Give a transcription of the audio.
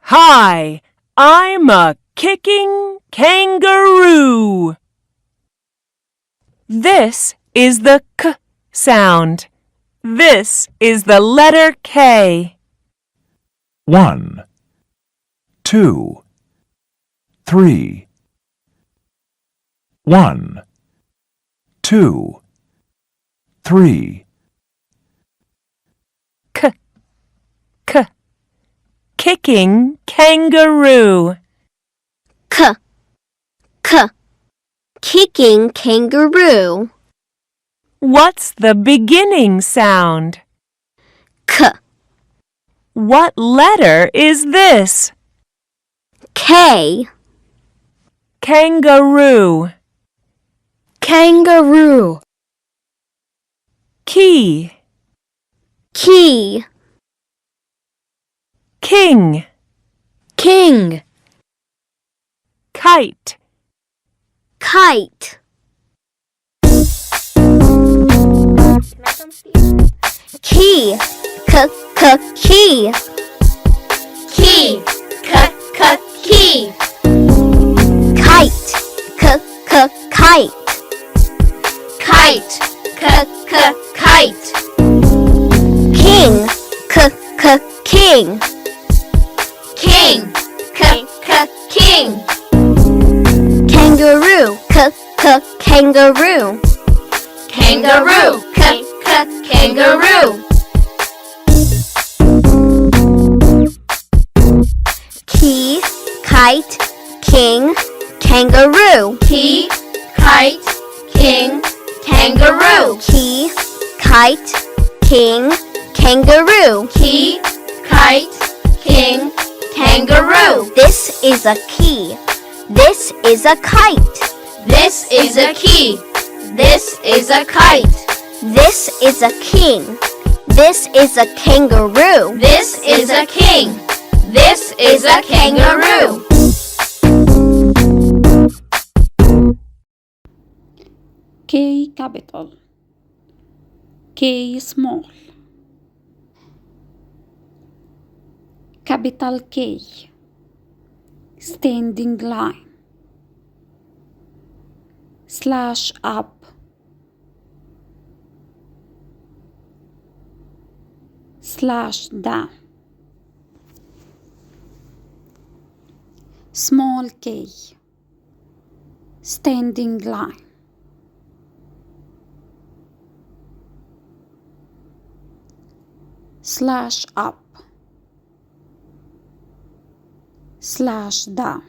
Hi, I'm a kicking kangaroo. This is the k sound. This is the letter K. 1, 2, 3. 1, 2, 3. K, k, kicking kangaroo. K, k, kicking kangaroo. What's the beginning sound? K, What letter is this? K, Kangaroo. kangaroo. Key, Key, king, king, kite. kite. Key, k, k, key. Key, k, k, key. Kite, k, k, kite. Kite, k, k, kite. King, k, k, king. King, k, k, king. Kangaroo, k, k, kangaroo. Kangaroo, k, k, kangaroo. Key, kite, king, kangaroo. Key, kite, king, kangaroo. Key, kite, king, kangaroo. Key, kite, king, kangaroo. This is a key. This is a kite. This is a key. This is a kite. This is a king. This is a kangaroo. This is a king. This is a kangaroo. K capital, K small, capital K, standing line, slash up, slash down, small k, standing line, slash up, slash down.